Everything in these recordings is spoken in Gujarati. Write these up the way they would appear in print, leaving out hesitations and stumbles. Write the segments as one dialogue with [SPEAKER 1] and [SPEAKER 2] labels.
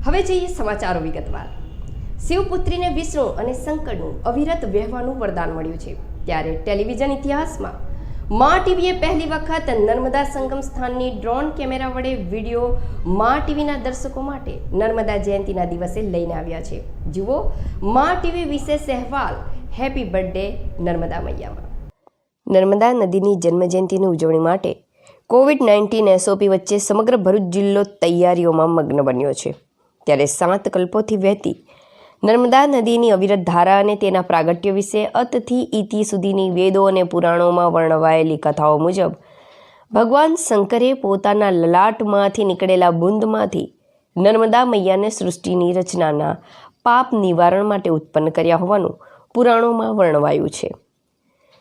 [SPEAKER 1] હવે જોઈએ સમાચારો વિગતવાર। શિવપુત્રીને વિષ્ણુ અને શંકરનું અવિરત વહેવાનું વરદાન મળ્યું છે, ત્યારે ટેલિવિઝન ઇતિહાસમાં મા ટીવીએ પહેલી વખત નર્મદા સંગમ સ્થાનની ડ્રોન કેમેરા વડે વિડીયો મા ટીવીના દર્શકો માટે નર્મદા જયંતિના દિવસે લઈને આવ્યા છે। જુઓ મા ટીવી વિશેષ અહેવાલ। હેપી બર્થડે નર્મદા મૈયામાં। નર્મદા નદીની જન્મજયંતિની ઉજવણી માટે કોવિડ-19 SOP વચ્ચે સમગ્ર ભરૂચ જિલ્લો તૈયારીઓમાં મગ્ન બન્યો છે, ત્યારે 7 કલ્પોથી વહેતી નર્મદા નદીની અવિરત ધારા અને તેના પ્રાગટ્ય વિશે અતથી ઇતિ સુધીની વેદો અને પુરાણોમાં વર્ણવાયેલી કથાઓ મુજબ ભગવાન શંકરે પોતાના લલાટમાંથી નીકળેલા બુંદમાંથી નર્મદા મૈયાને સૃષ્ટિની રચનાના પાપ નિવારણ માટે ઉત્પન્ન કર્યા હોવાનું પુરાણોમાં વર્ણવાયું છે।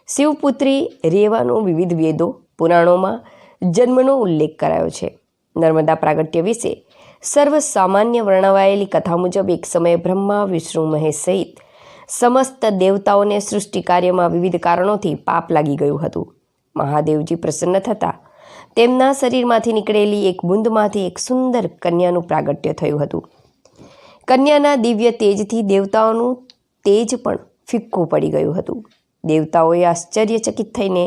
[SPEAKER 1] શિવપુત્રી રેવાનો વિવિધ વેદો પુરાણોમાં જન્મનો ઉલ્લેખ કરાયો છે। નર્મદા પ્રાગટ્ય વિશે સર્વસામાન્ય વર્ણવાયેલી કથા મુજબ એક સમયે બ્રહ્મા, વિષ્ણુ, મહેશ સહિત સમસ્ત દેવતાઓને સૃષ્ટિ કાર્યમાં વિવિધ કારણોથી પાપ લાગી ગયું હતું। મહાદેવજી પ્રસન્ન થતાં તેમના શરીરમાંથી નીકળેલી એક બુંદમાંથી એક સુંદર કન્યાનું પ્રાગટ્ય થયું હતું। કન્યાના દિવ્ય તેજથી દેવતાઓનું તેજ પણ ફિક્કું પડી ગયું હતું। દેવતાઓએ આશ્ચર્યચકિત થઈને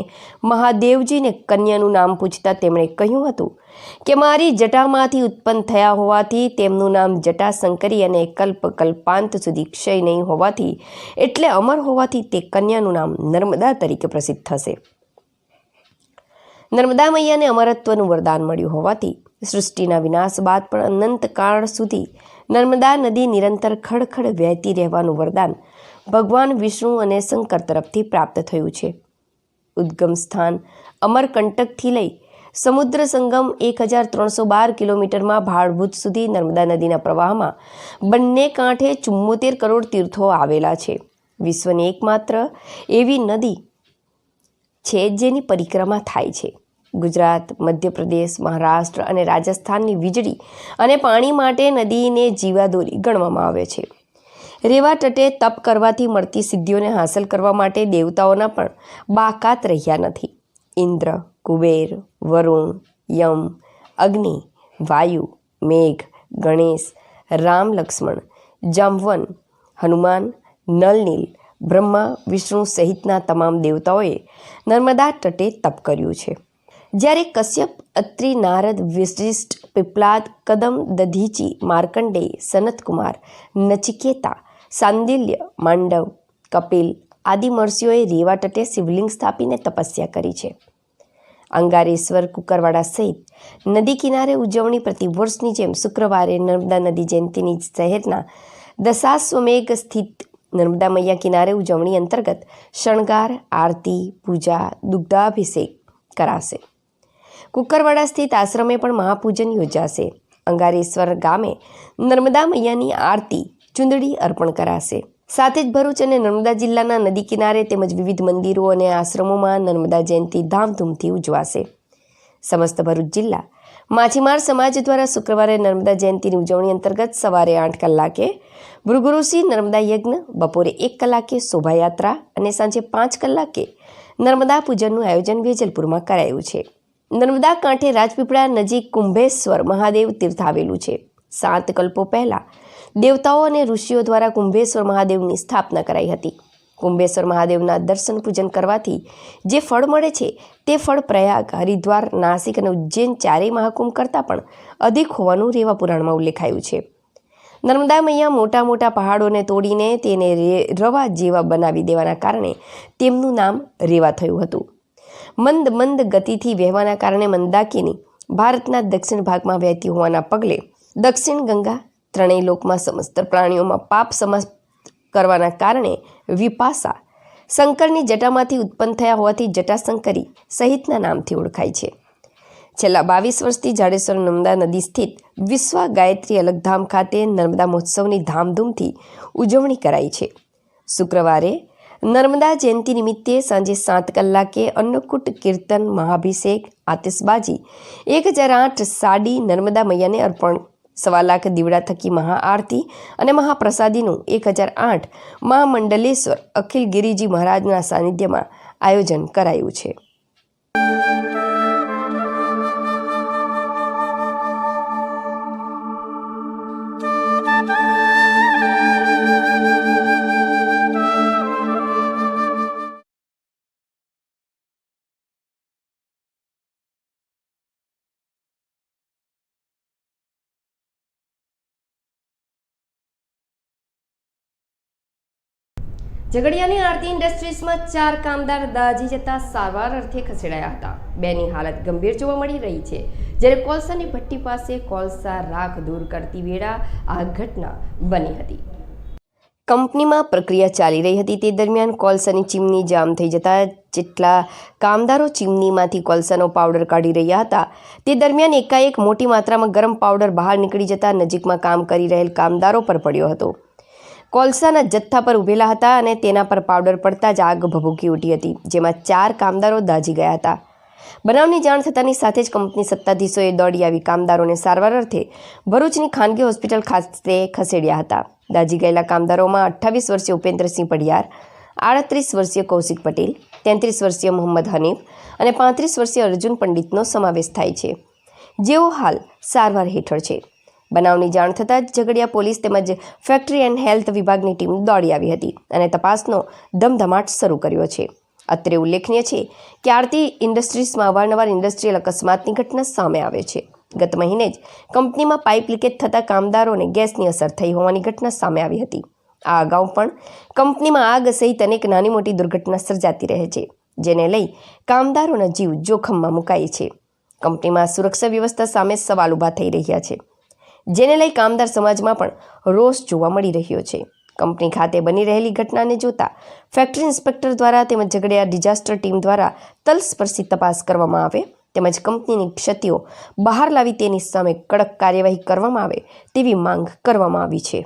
[SPEAKER 1] મહાદેવજીને કન્યાનું નામ પૂછતા તેમણે કહ્યું હતું કે મારી જટામાંથી ઉત્પન્ન થયા હોવાથી તેમનું નામ જટાશંકરી અને કલ્પાંત સુધી ક્ષય નહીં હોવાથી એટલે અમર હોવાથી તે કન્યાનું નામ નર્મદા તરીકે પ્રસિદ્ધ થશે। નર્મદા મૈયાને અમરત્વનું વરદાન મળ્યું હોવાથી સૃષ્ટિના વિનાશ બાદ પણ અનંતકાળ સુધી નર્મદા નદી નિરંતર ખડખડ વહેતી રહેવાનું વરદાન ભગવાન વિષ્ણુ અને શંકર તરફથી પ્રાપ્ત થયું છે। ઉદ્ગમ સ્થાન અમરકંટકથી લઈ સમુદ્ર સંગમ 1312 કિલોમીટરમાં ભાડભૂત સુધી નર્મદા નદીના પ્રવાહમાં બંને કાંઠે 74 કરોડ તીર્થો આવેલા છે। વિશ્વની એકમાત્ર એવી નદી છે જેની પરિક્રમા થાય છે। ગુજરાત, મધ્યપ્રદેશ, મહારાષ્ટ્ર અને રાજસ્થાનની વીજળી અને પાણી માટે નદીને જીવાદોરી ગણવામાં આવે છે। રેવા તટે તપ કરવાથી મળતી સિદ્ધિઓને હાંસલ કરવા માટે દેવતાઓના પણ બાકાત રહ્યા નથી। ઇન્દ્ર, કુબેર, વરુણ, યમ, અગ્નિ, વાયુ, મેઘ, ગણેશ, રામ, લક્ષ્મણ, જામવન, હનુમાન, નલનીલ, બ્રહ્મા, વિષ્ણુ સહિતના તમામ દેવતાઓએ નર્મદા તટે તપ કર્યું છે। જ્યારે કશ્યપ, અત્રિ, નારદ, વશિષ્ઠ, પીપ્લાદ, કદમ, દધીચી, માર્કંડેય, સનતકુમાર, નચિકેતા, સાંદિલ્ય, માંડવ, કપિલ આદિ મહર્ષિઓએ રેવા તટે શિવલિંગ સ્થાપીને તપસ્યા કરી છે। અંગારેશ્વર, કુકરવાડા સહિત નદી કિનારે ઉજવણી પ્રતિવર્ષની જેમ શુક્રવારે નર્મદા નદી જયંતિની શહેરના દશાશ્વમેઘ સ્થિત નર્મદા મૈયા કિનારે ઉજવણી અંતર્ગત શણગાર, આરતી, પૂજા, દુગ્ધાભિષેક કરાશે। કુકરવાડા સ્થિત આશ્રમે પણ મહાપૂજન યોજાશે। અંગારેશ્વર ગામે નર્મદા મૈયાની આરતી, ચૂંદડી અર્પણ કરાશે। સાથે જ ભરૂચ અને નર્મદા જિલ્લાના નદી કિનારે તેમજ વિવિધ મંદિરો અને આશ્રમોમાં નર્મદા જયંતિ ધામધૂમથી ઉજવાશે। સમસ્ત ભરૂચ જિલ્લા માછીમાર સમાજ દ્વારા શુક્રવારે નર્મદા જયંતિની ઉજવણી અંતર્ગત સવારે 8 કલાકે ભૃગુઋષિ નર્મદા યજ્ઞ, બપોરે 1 કલાકે શોભાયાત્રા અને સાંજે 5 કલાકે નર્મદા પૂજનનું આયોજન વેજલપુરમાં કરાયું છે। નર્મદા કાંઠે રાજપીપળા નજીક કુંભેશ્વર મહાદેવ તીર્થ આવેલું છે। 7 કલ્પો પહેલા દેવતાઓ અને ઋષિઓ દ્વારા કુંભેશ્વર મહાદેવની સ્થાપના કરાઈ હતી। કુંભેશ્વર મહાદેવના દર્શન પૂજન કરવાથી જે ફળ મળે છે તે ફળ પ્રયાગ, હરિદ્વાર, નાસિક અને ઉજ્જૈન ચારેય મહાકુંભ કરતાં પણ અધિક હોવાનું રેવા પુરાણમાં ઉલ્લેખાયું છે। નર્મદા મૈયા મોટા મોટા પહાડોને તોડીને તેને રવા જેવા બનાવી દેવાના કારણે તેમનું નામ રેવા થયું હતું। મંદ મંદ ગતિથી વહેવાના કારણે મંદાકિની ભારતના દક્ષિણ ભાગમાં વહેતી હોવાના પગલે દક્ષિણ ગંગા ત્રણેય લોકમાં સમસ્ત પ્રાણીઓમાં પાપ સમાપ્ત કરવાના કારણે વિપાસા શંકરની જટામાંથી ઉત્પન્ન થયા હોવાથી જટાશંકરી સહિતના નામથી ઓળખાય છે। છેલ્લા 22 વર્ષથી જાડેશ્વર નર્મદા નદી સ્થિત વિશ્વા ગાયત્રી અલગધામ ખાતે નર્મદા મહોત્સવની ધામધૂમથી ઉજવણી કરાઈ છે। શુક્રવારે નર્મદા જયંતિ નિમિત્તે સાંજે 7 કલાકે અન્નકૂટ, કીર્તન, મહાભિષેક, આતિશબાજી, 1008 સાડી નર્મદા મૈયાને અર્પણ, 1.25 લાખ દીવડા થકી મહાઆરતી અને મહાપ્રસાદીનું 1008 મહામંડલેશ્વર અખિલ ગિરિજી મહારાજના સાનિધ્યમાં આયોજન કરાયું છે। ઝઘડિયાની આરતી ઇન્ડસ્ટ્રીઝમાં 4 કામદાર દાઝી જતા સારવાર અર્થે ખસેડાયા હતા. બેની હાલત ગંભીર જોવા મળી રહી છે, જ્યારે કોલસાની ભઠ્ઠી પાસે કોલસા રાખ દૂર કરતી વેળા આ ઘટના બની હતી. કંપનીમાં પ્રક્રિયા ચાલી રહી હતી તે દરમિયાન કોલસાની ચીમની જામ થઈ જતા જેટલા કામદારો ચીમનીમાંથી કોલસાનો પાવડર કાઢી રહ્યા હતા તે દરમિયાન એકાએક મોટી માત્રામાં ગરમ પાવડર બહાર નીકળી જતા નજીકમાં કામ કરી રહેલ કામદારો પર પડ્યો હતો. કોલસાના જથ્થા પર ઊભેલા હતા અને તેના પર પાવડર પડતા જ આગ ભભૂકી ઉઠી હતી, જેમાં 4 કામદારો દાઝી ગયા હતા. બનાવની જાણ થતાની સાથે જ કંપની સત્તાધીશોએ દોડી આવી કામદારોને સારવાર અર્થે ભરૂચની ખાનગી હોસ્પિટલ ખાતે ખસેડ્યા હતા. દાઝી ગયેલા કામદારોમાં 28 વર્ષીય ઉપેન્દ્રસિંહ પડિયાર, 38 વર્ષીય કૌશિક પટેલ, 33 વર્ષીય મોહમ્મદ હનીફ અને 35 વર્ષીય અર્જુન પંડિતનો સમાવેશ થાય છે, જેઓ હાલ સારવાર હેઠળ છે. બનાવની જાણ થતાં જ ઝઘડિયા પોલીસ તેમજ ફેક્ટરી એન્ડ હેલ્થ વિભાગની ટીમ દોડી આવી હતી અને તપાસનો ધમધમાટ શરૂ કર્યો છે. અત્રે ઉલ્લેખનીય છે કે આરતી ઇન્ડસ્ટ્રીઝમાં અવારનવાર ઇન્ડસ્ટ્રીયલ અકસ્માતની ઘટના સામે આવે છે. ગત મહિને જ કંપનીમાં પાઇપ લીકેજ થતાં કામદારોને ગેસની અસર થઈ હોવાની ઘટના સામે આવી હતી. આ અગાઉ પણ કંપનીમાં આગ સહિત અનેક નાની મોટી દુર્ઘટના સર્જાતી રહે છે, જેને લઈ કામદારોના જીવ જોખમમાં મુકાય છે. કંપનીમાં સુરક્ષા વ્યવસ્થા સામે સવાલ ઊભા થઈ રહ્યા છે, જેને લઈ કામદાર સમાજમાં પણ રોષ જોવા મળી રહ્યો છે. કંપની ખાતે બની રહેલી ઘટનાને જોતા ફેક્ટરી ઇન્સ્પેક્ટર દ્વારા તેમજ ઝઘડિયા ડિઝાસ્ટર ટીમ દ્વારા તલસ્પર્શી તપાસ કરવામાં આવે તેમજ કંપનીની ક્ષતિઓ બહાર લાવી તેની સામે કડક કાર્યવાહી કરવામાં આવે તેવી માંગ કરવામાં આવી છે.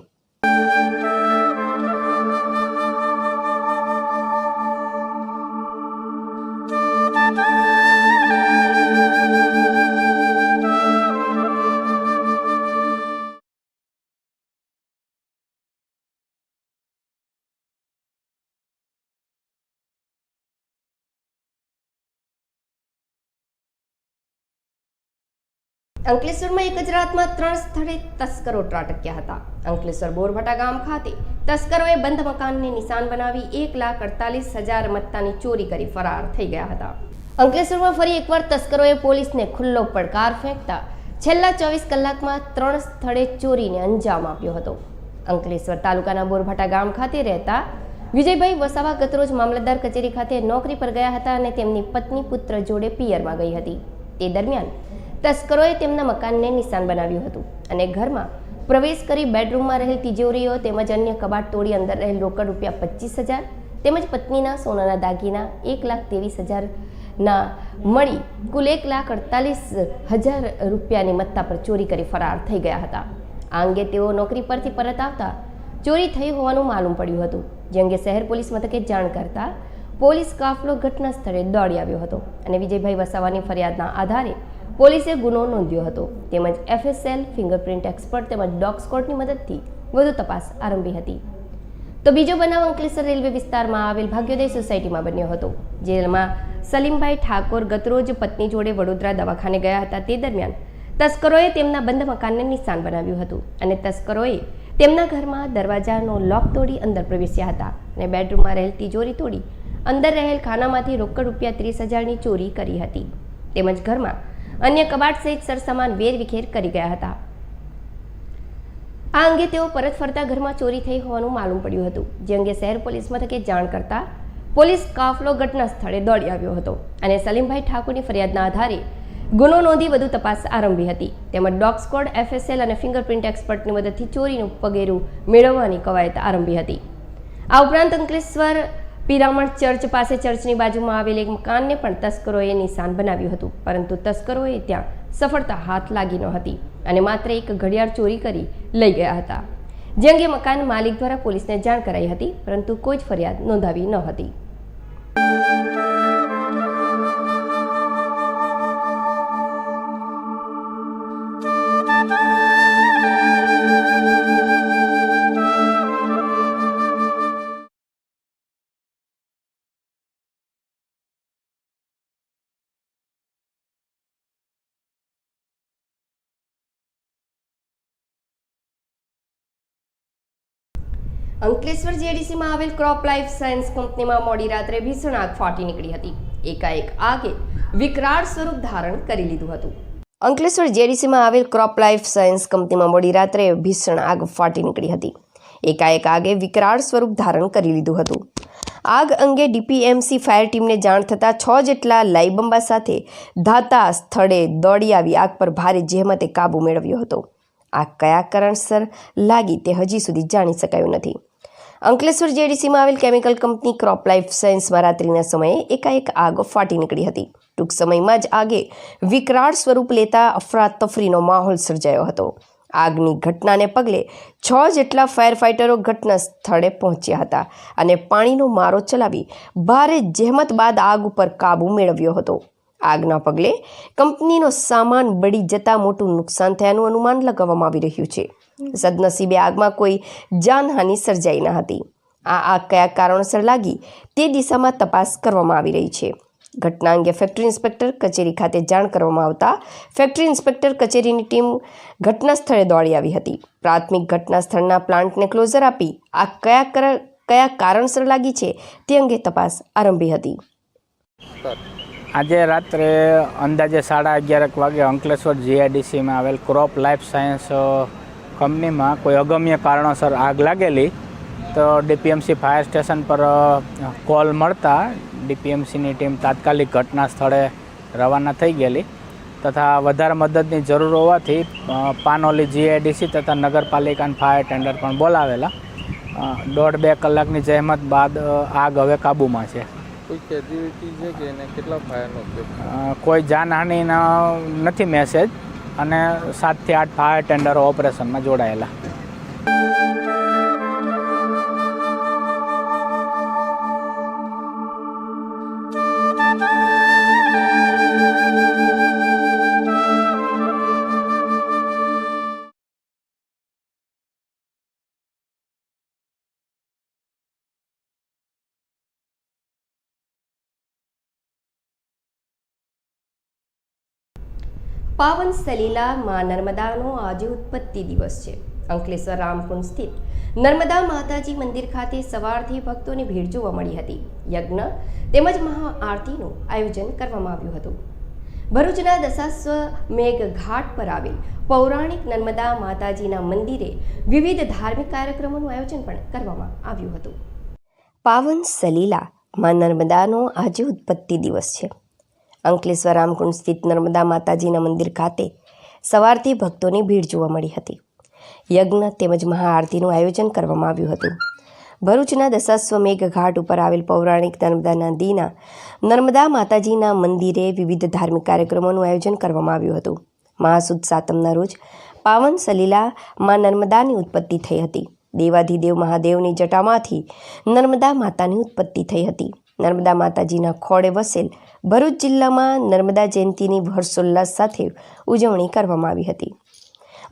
[SPEAKER 1] અંકલેશ્વરમાં એક જ રાતમાં 3 સ્થળે તસ્કરો ત્રાટક્યા હતા. અંકલેશ્વર બોરભાટા ગામ ખાતે તસ્કરોએ બંધ મકાનને નિશાન બનાવી 1,48,000 મત્તાની ચોરી કરી ફરાર થઈ ગયા હતા. અંકલેશ્વરમાં ફરી એકવાર તસ્કરોએ પોલીસને ખુલ્લો પડકાર ફેંકતા છેલ્લા 24 કલાકમાં 3 સ્થળે ચોરીને અંજામ આપ્યો હતો. અંકલેશ્વર તાલુકાના બોરભાટા ગામ ખાતે રહેતા વિજયભાઈ વસાવા ગતરોજ મામલતદાર કચેરી ખાતે નોકરી પર ગયા હતા અને તેમની પત્ની પુત્ર જોડે પિયરમાં ગઈ હતી. તે દરમિયાન તસ્કરોએ તેમના મકાનને નિશાન બનાવ્યું હતું અને ઘરમાં પ્રવેશ કરી બેડરૂમમાં રહેલ તિજોરીઓ તેમજ અન્ય કબાટ તોડી અંદર રહેલ રોકડ રૂપિયા 25,000 તેમજ પત્નીના સોનાના દાગીના 1,23,000 મળી કુલ 1,48,000 રૂપિયાની મત્તા પર ચોરી કરી ફરાર થઈ ગયા હતા. આ અંગે તેઓ નોકરી પરથી પરત આવતા ચોરી થઈ હોવાનું માલુમ પડ્યું હતું, જે અંગે શહેર પોલીસ મથકે જાણ કરતા પોલીસ કાફલો ઘટના સ્થળે દોડી આવ્યો હતો અને વિજયભાઈ વસાવાની ફરિયાદના આધારે પોલીસે ગુનો નોંધ્યો હતો તેમજ FSL, ફિંગરપ્રિન્ટ એક્સપર્ટ તેમજ ડોગ સ્કોડની મદદથી વધુ તપાસ આરંભી હતી. તો બીજો બનાવ અંકલેશ્વર રેલવે વિસ્તારમાં આવેલ ભાગ્યોદય સોસાયટીમાં બન્યો હતો, જેમાં સલીમભાઈ ઠાકોર ગતરોજ પત્ની જોડે વડોદરા દવાખાને ગયા હતા. તે દરમિયાન તસ્કરોએ તેમના બંધ મકાનને નિશાન બનાવ્યું હતું અને તસ્કરોએ તેમના ઘરમાં દરવાજાનો લોક તોડી અંદર પ્રવેશ્યા હતા અને બેડરૂમમાં રહેલ તિજોરી તોડી અંદર રહેલ ખાનામાંથી રોકડ રૂપિયા 30,000ની ચોરી કરી હતી તેમજ ઘરમાં અન્ય કબાટ સહિત સરસામાન વેરવિખેર કરી ગયા હતા. આ અંગે તેઓ પરત ફરતા ઘરમાં ચોરી થઈ હોવાનું માલુમ પડ્યું હતું, જે અંગે શહેર પોલીસ મથકે જાણ કરતા પોલીસ કાફલો ઘટના સ્થળે દોડી આવ્યો હતો અને સલીમભાઈ ઠાકોરની ફરિયાદના આધારે ગુનો નોંધી વધુ તપાસ આરંભી હતી તેમજ ડોગ સ્કોડ, FSL અને ફિંગરપ્રિન્ટ એક્સપર્ટની મદદથી ચોરીનું પગેરું મેળવવાની કવાયત આરંભી હતી. આ ઉપરાંત અંકલેશ્વર પિરામણ ચર્ચ પાસે ચર્ચની બાજુમાં આવેલ એક મકાનને પણ તસ્કરોએ નિશાન બનાવ્યું હતું, પરંતુ તસ્કરોએ ત્યાં સફળતા હાથ લાગી ન હતી અને માત્ર એક ઘડિયાળ ચોરી કરી લઈ ગયા હતા, જે અંગે મકાન માલિક દ્વારા પોલીસને જાણ કરાઈ હતી, પરંતુ કોઈ જ ફરિયાદ નોંધાવી ન હતી. અંકલેશ્વર JDCમાં આવેલ ક્રોપ લાઈફ સાયન્સ કંપનીમાં મોડી રાત્રે ભીષણ આગ ફાટી નીકળી હતી. એકાએક આગે વિકરાળ સ્વરૂપ ધારણ કરી લીધું હતું. અંકલેશ્વર JDCમાં આવેલ ક્રોપ લાઈફ સાયન્સ કંપનીમાં મોડી રાત્રે ભીષણ આગ ફાટી નીકળી હતી. એકાએક આગે વિકરાળ સ્વરૂપ ધારણ કરી લીધું હતું। આગ અંગે ડીપીએમસી ફાયર ટીમને જાણ થતાં 6 જેટલા લાઈબંબા સાથે ધાતા સ્થળે દોડી આવી આગ પર ભારે જહેમતે કાબૂ મેળવ્યો હતો। આગ કયા કારણસર લાગી તે હજી સુધી જાણી શકાયું નથી। અંકલેશ્વર જેડીસીમાં આવેલ કેમિકલ કંપની ક્રોપ લાઈફ સાયન્સમાં રાત્રિના સમયે એકાએક આગ ફાટી નીકળી હતી। ટૂંક સમયમાં જ આગે વિકરાળ સ્વરૂપ લેતા અફરાતફરીનો માહોલ સર્જાયો હતો। આગની ઘટનાને પગલે 6 જેટલા ફાયર ફાઇટરો ઘટના સ્થળે પહોંચ્યા હતા અને પાણીનો મારો ચલાવી ભારે જહેમત બાદ આગ ઉપર કાબૂ મેળવ્યો હતો। આગના પગલે કંપનીનો સામાન બળી જતા મોટું નુકસાન થયાનું અનુમાન લગાવવામાં આવી રહ્યું છે। સદનસીબે આગમાં કોઈ જાનહાનિ સર્જાઈ ન હતી। આ આગ કયા કારણોસર લાગી તે દિશામાં તપાસ કરવામાં આવી રહી છે। ઘટના અંગે ફેક્ટરી ઇન્સ્પેક્ટર કચેરી ખાતે જાણ કરવામાં આવતા ફેક્ટરી ઇન્સ્પેક્ટર કચેરીની ટીમ ઘટના સ્થળે દોડી આવી હતી। પ્રાથમિક ઘટના સ્થળના પ્લાન્ટને ક્લોઝર આપી આ કયા કારણસર લાગી છે તે અંગે તપાસ આરંભી હતી।
[SPEAKER 2] આજે રાત્રે અંદાજે 11:30 વાગે અંકલેશ્વર જીઆઈડીસીમાં આવેલ ક્રોપ લાઈફ સાયન્સ કંપનીમાં કોઈ અગમ્ય કારણોસર આગ લાગેલી। તો ડીપીએમસી ફાયર સ્ટેશન પર કોલ મળતા ડીપીએમસીની ટીમ તાત્કાલિક ઘટના સ્થળે રવાના થઈ ગયેલી તથા વધારે મદદની જરૂર હોવાથી પાનોલી જીઆઈડીસી તથા નગરપાલિકાના ફાયર ટેન્ડર પણ બોલાવેલા। 1.5-2 કલાકની જહેમત બાદ આગ હવે કાબૂમાં છે।
[SPEAKER 3] કોઈ કેઝ્યુઅલિટી છે કે એને કેટલા ફાયરનો ઉપયોગ?
[SPEAKER 2] કોઈ જાનહાનિનો નથી મેસેજ અને 7 થી 8 ફાયર ટેન્ડરો ઓપરેશનમાં જોડાયેલા।
[SPEAKER 1] પાવન સલીલા માં નર્મદાનો આજે ઉત્પત્તિ દિવસ છે। અંકલેશ્વર રામકુંડ સ્થિત નર્મદા માતાજી મંદિર ખાતે સવારથી ભક્તોની ભીડ જોવા મળી હતી। યજ્ઞ તેમજ મહાઆરતીનું આયોજન કરવામાં આવ્યું હતું। ભરૂચના દશાશ્વમેઘ ઘાટ પર આવેલ પૌરાણિક નર્મદા માતાજીના મંદિરે વિવિધ ધાર્મિક કાર્યક્રમોનું આયોજન પણ કરવામાં આવ્યું હતું। પાવન સલીલા માં નર્મદાનો આજે ઉત્પત્તિ દિવસ છે। અંકલેશ્વર રામકુંડ સ્થિત નર્મદા માતાજીના મંદિર ખાતે સવારથી ભક્તોની ભીડ જોવા મળી હતી। યજ્ઞ તેમજ મહાઆરતીનું આયોજન કરવામાં આવ્યું હતું। ભરૂચના દશાશ્વમેઘ ઘાટ ઉપર આવેલ પૌરાણિક નર્મદા નદીના નર્મદા માતાજીના મંદિરે વિવિધ ધાર્મિક કાર્યક્રમોનું આયોજન કરવામાં આવ્યું હતું। મહાસુદ સાતમના રોજ પાવન સલીલા માં નર્મદાની ઉત્પત્તિ થઈ હતી। દેવાધિદેવ મહાદેવની જટામાંથી નર્મદા માતાની ઉત્પત્તિ થઈ હતી। નર્મદા માતાજીના ખોળે વસેલ ભરૂચ જિલ્લામાં નર્મદા જયંતિની હર્ષોલ્લાસ સાથે ઉજવણી કરવામાં આવી હતી।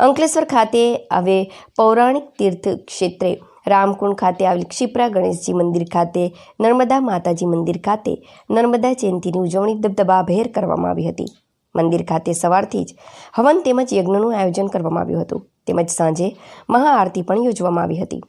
[SPEAKER 1] અંકલેશ્વર ખાતે આવે પૌરાણિક તીર્થ ક્ષેત્રે રામકુંડ ખાતે આવેલ ક્ષિપ્રા ગણેશજી મંદિર ખાતે નર્મદા માતાજી મંદિર ખાતે નર્મદા જયંતિની ઉજવણી દબદબાભેર કરવામાં આવી હતી। મંદિર ખાતે સવારથી જ હવન તેમજ યજ્ઞનું આયોજન કરવામાં આવ્યું હતું તેમજ સાંજે મહાઆરતી પણ યોજવામાં આવી હતી।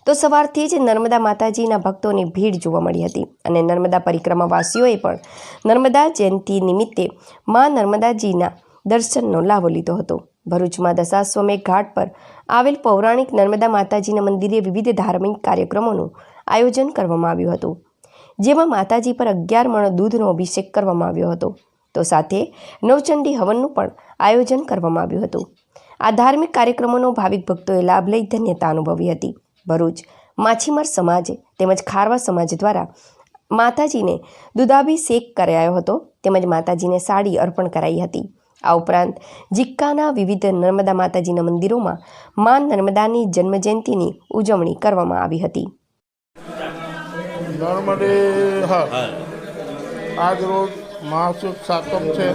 [SPEAKER 1] તો સવારથી જ નર્મદા માતાજીના ભક્તોની ભીડ જોવા મળી હતી અને નર્મદા પરિક્રમાવાસીઓએ પણ નર્મદા જયંતિ નિમિત્તે માં નર્મદાજીના દર્શનનો લાભો લીધો હતો। ભરૂચમાં દશાશ્વમેઘ ઘાટ પર આવેલ પૌરાણિક નર્મદા માતાજીના મંદિરે વિવિધ ધાર્મિક કાર્યક્રમોનું આયોજન કરવામાં આવ્યું હતું, જેમાં માતાજી પર 11 મણ દૂધનો અભિષેક કરવામાં આવ્યો હતો તો સાથે નવચંડી હવનનું પણ આયોજન કરવામાં આવ્યું હતું। આ ધાર્મિક કાર્યક્રમોનો ભાવિક ભક્તોએ લાભ લઈ ધન્યતા અનુભવી હતી। ભરૂચ માછીમાર સમાજ તેમજ ખારવા સમાજ દ્વારા માતાજીને દૂધાભિષેક કરાયો હતો તેમજ માતાજીને સાડી અર્પણ કરાઈ હતી। આ ઉપરાંત જિક્કાના વિવિધ નર્મદા માતાજીના મંદિરોમાં માં નર્મદાની જન્મજયંતિની ઉજવણી કરવામાં આવી હતી।
[SPEAKER 4] નર્મદે આજ રોજ મહાસુદ સાતમ છે।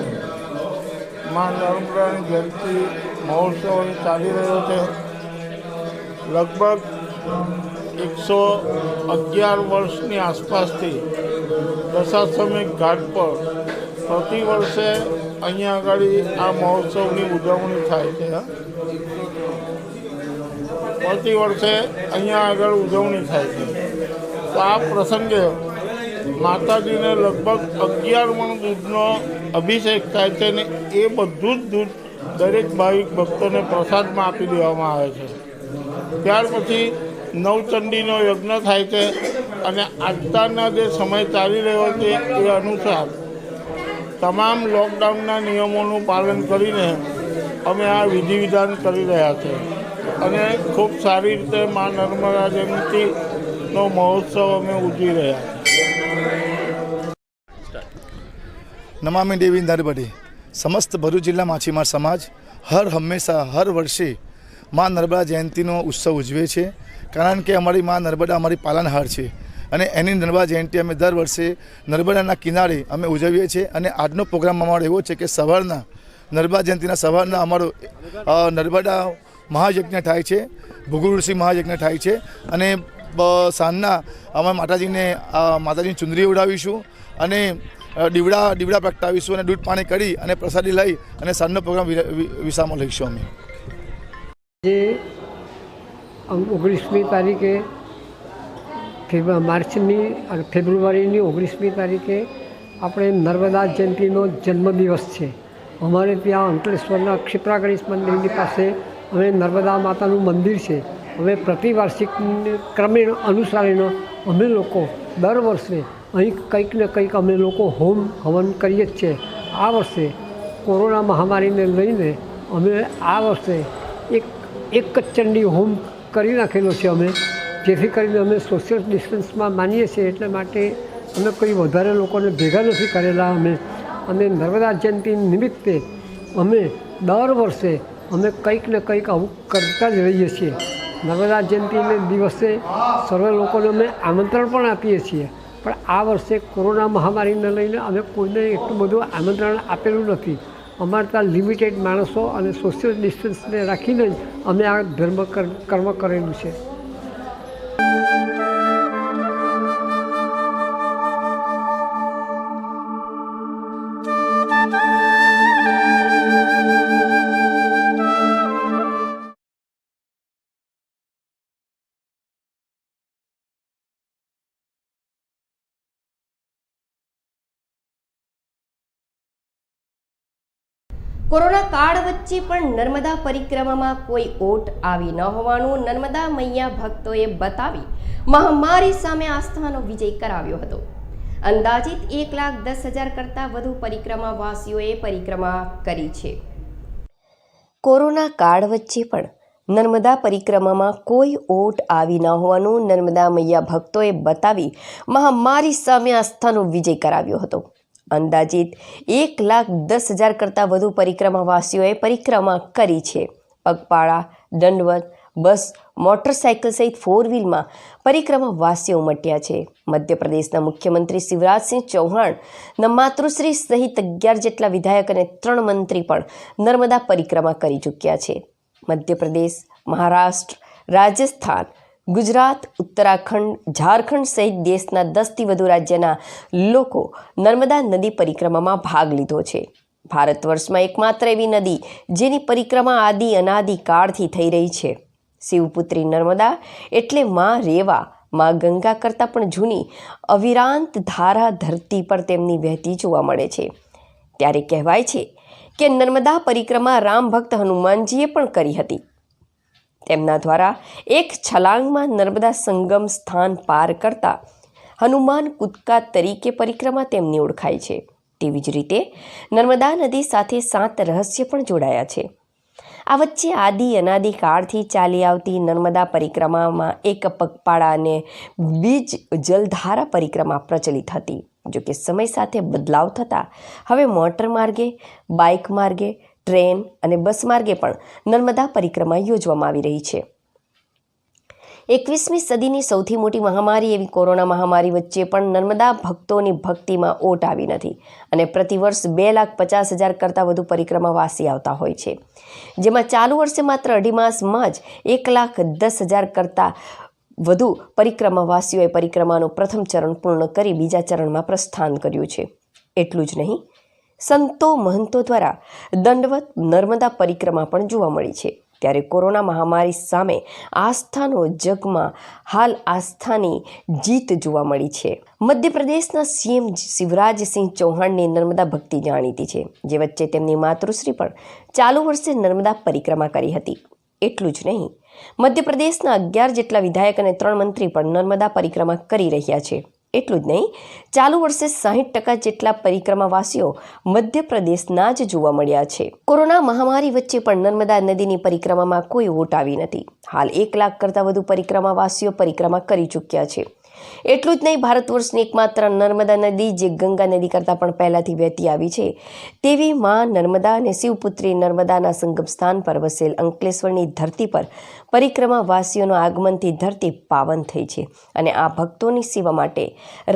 [SPEAKER 4] માં નર્મદાની જયંતિ મહોત્સવ ચાલી રહ્યો છે। લગભગ 111 વર્ષની આસપાસથી દશાશ્વમેઘ ઘાટ પર પ્રતિ વર્ષે અહીંયા આગળ આ મહોત્સવની ઉજવણી થાય છે। પ્રતિ વર્ષે અહીંયા આગળ ઉજવણી થાય છે। તો આ પ્રસંગે માતાજીને લગભગ 11 મણ દૂધનો અભિષેક થાય છે ને એ બધું જ દૂધ દરેક ભાવિક ભક્તોને પ્રસાદમાં આપી દેવામાં આવે છે। ત્યાર પછી નવચંડીનો યજ્ઞ થાય છે અને આજના જે સમય ચાલી રહ્યો છે એ અનુસાર તમામ લોકડાઉનના નિયમોનું પાલન કરીને અમે આ વિધિ વિધાન કરી રહ્યા છીએ અને ખૂબ સારી રીતે મા નર્મદા જયંતિનો મહોત્સવ અમે ઉજવી રહ્યા છીએ.
[SPEAKER 5] નમામિ દેવી નર્મદે. સમસ્ત ભરૂચ જિલ્લા માછીમાર સમાજ હંમેશા હર વર્ષે મા નર્મદા જયંતિનો ઉત્સવ ઉજવે છે, કારણ કે અમારી મા નર્મદા અમારી પાલનહાર છે અને એની નર્મદા જયંતિ અમે દર વર્ષે નર્મદાના કિનારે અમે ઉજવીએ છીએ. અને આજનો પ્રોગ્રામ અમારો એવો છે કે સવારના નર્મદા જયંતિના સવારના અમારો નર્મદા મહાયજ્ઞ થાય છે, ભૃગુ ઋષિ મહાયજ્ઞ થાય છે અને સાંજના અમે માતાજીની ચુંદરી ઉડાવીશું અને દીવડા પ્રગટાવીશું અને દૂધ પાણી કરી અને પ્રસાદી લઈ અને સાંજનો પ્રોગ્રામ વિસામો લઈશું. અમે
[SPEAKER 6] જે 19મી તારીખે માર્ચની અને ફેબ્રુઆરીની 19મી તારીખે આપણે નર્મદા જયંતિનો જન્મદિવસ છે. અમારે ત્યાં અંકલેશ્વરના ક્ષિપ્રા ગણેશ મંદિરની પાસે અમે નર્મદા માતાનું મંદિર છે. હવે પ્રતિવાર્ષિક ક્રમેણ અનુસારીને અમે લોકો દર વર્ષે અહીં કંઈક ને કંઈક અમે લોકો હોમ હવન કરીએ જ છીએ. આ વર્ષે કોરોના મહામારીને લઈને અમે આ વર્ષે એક જ ચંડી હોમ કરી નાખેલો છે અમે, જેથી કરીને અમે સોશિયલ ડિસ્ટન્સમાં માનીએ છીએ. એટલે માટે અમે કોઈ વધારે લોકોને ભેગા નથી કરેલા. અને નર્મદા જયંતિ નિમિત્તે અમે દર વર્ષે અમે કંઈક ને કંઈક આવું કરતા જ રહીએ છીએ. નર્મદા જયંતિને દિવસે સર્વે લોકોને અમે આમંત્રણ પણ આપીએ છીએ, પણ આ વર્ષે કોરોના મહામારીને લઈને અમે કોઈને એટલું બધું આમંત્રણ આપેલું નથી. અમારે ત્યાં લિમિટેડ માણસો અને સોશિયલ ડિસ્ટન્સને રાખીને જ અમે આ કર્મ કરેલું છે.
[SPEAKER 1] કોરોના કાળ વચ્ચે પણ નર્મદા પરિક્રમામાં કોઈ ઓટ આવી ન હોવાનું નર્મદા મૈયા ભક્તોએ બતાવી મહામારી સામે આસ્થાનો વિજય કરાવ્યો હતો. અંદાજિત 1,10,000 કરતાં વધુ પરિક્રમાવાસીઓએ પરિક્રમા કરી છે. કોરોના કાળ વચ્ચે પણ નર્મદા પરિક્રમામાં કોઈ ઓટ આવી ન હોવાનું નર્મદા મૈયા ભક્તોએ બતાવી મહામારી સામે આસ્થાનો વિજય કરાવ્યો હતો. અંદાજિત 1,10,000 કરતાં વધુ પરિક્રમાવાસીઓએ પરિક્રમા કરી છે. પગપાળા, દંડવત, બસ, મોટરસાયકલ સહિત 4 વ્હીલમાં પરિક્રમાવાસીઓ ઉમટ્યા છે. મધ્યપ્રદેશના મુખ્યમંત્રી શિવરાજસિંહ ચૌહાણના માતૃશ્રી સહિત 11 જેટલા વિધાયક અને 3 મંત્રી પણ નર્મદા પરિક્રમા કરી ચૂક્યા છે. મધ્યપ્રદેશ, મહારાષ્ટ્ર, રાજસ્થાન, ગુજરાત, ઉત્તરાખંડ, ઝારખંડ સહિત દેશના 10થી વધુ રાજ્યના લોકો નર્મદા નદી પરિક્રમામાં ભાગ લીધો છે. ભારત વર્ષમાં એકમાત્ર એવી નદી જેની પરિક્રમા આદિ અનાદિ કાળથી થઈ રહી છે. શિવપુત્રી નર્મદા એટલે માં રેવા, માં ગંગા કરતાં પણ જૂની અવિરાંત ધારા ધરતી પર તેમની વહેતી જોવા મળે છે. ત્યારે કહેવાય છે કે નર્મદા પરિક્રમા રામ ભક્ત હનુમાનજીએ પણ કરી હતી. તેમના દ્વારા એક છલાંગમાં નર્મદા સંગમ સ્થાન પાર કરતા હનુમાન કૂદકા તરીકે પરિક્રમા તેમની ઓળખાય છે. તેવી જ રીતે નર્મદા નદી સાથે 7 રહસ્ય પણ જોડાયા છે. આ વચ્ચે આદિ અનાદિ કાળથી ચાલી આવતી નર્મદા પરિક્રમામાં એક પગપાળા અને બીજ જલધારા પરિક્રમા પ્રચલિત હતી. જોકે સમય સાથે બદલાવ થતાં હવે મોટર માર્ગે, બાઇક માર્ગે, ટ્રેન અને બસ માર્ગે પણ નર્મદા પરિક્રમા યોજવામાં આવી રહી છે. 21મી સદીની સૌથી મોટી મહામારી એવી કોરોના મહામારી વચ્ચે પણ નર્મદા ભક્તોની ભક્તિમાં ઓટ આવી નથી અને પ્રતિવર્ષ 2,50,000 કરતાં વધુ પરિક્રમાવાસી આવતા હોય છે, જેમાં ચાલુ વર્ષે માત્ર 2.5 માસમાં જ 1,10,000 કરતાં વધુ પરિક્રમાવાસીઓએ પરિક્રમાનું પ્રથમ ચરણ પૂર્ણ કરી બીજા ચરણમાં પ્રસ્થાન કર્યું છે. એટલું જ નહીં, સંતો મહંતો દ્વારા દંડવત નર્મદા પરિક્રમા પણ જોવા મળી છે. ત્યારે કોરોના મહામારી સામે આસ્થાનો જગમાં હાલ આસ્થાની જીત જોવા મળી છે. મધ્યપ્રદેશના સીએમ શિવરાજસિંહ ચૌહાણની નર્મદા ભક્તિ જાણીતી છે, જે વચ્ચે તેમની માતૃશ્રી પણ ચાલુ વર્ષે નર્મદા પરિક્રમા કરી હતી. એટલું જ નહીં, મધ્યપ્રદેશના 11 જેટલા વિધાયક અને 3 મંત્રી પણ નર્મદા પરિક્રમા કરી રહ્યા છે. એટલું જ નહીં, ચાલુ વર્ષે 60% જેટલા પરિક્રમાવાસીઓ મધ્યપ્રદેશના જ જોવા મળ્યા છે. કોરોના મહામારી વચ્ચે પણ નર્મદા નદીની પરિક્રમામાં કોઈ ઓટ આવી નથી. હાલ 1 લાખ કરતાં વધુ પરિક્રમાવાસીઓ પરિક્રમા કરી ચૂક્યા છે. એટલું જ નહીં, ભારત વર્ષની એકમાત્ર નર્મદા નદી જે ગંગા નદી કરતાં પણ પહેલાંથી વહેતી આવી છે તેવી માં નર્મદા અને શિવપુત્રી નર્મદાના સંગમ સ્થાન પર વસેલ અંકલેશ્વરની ધરતી પર પરિક્રમાવાસીઓના આગમનથી ધરતી પાવન થઈ છે અને આ ભક્તોની સેવા માટે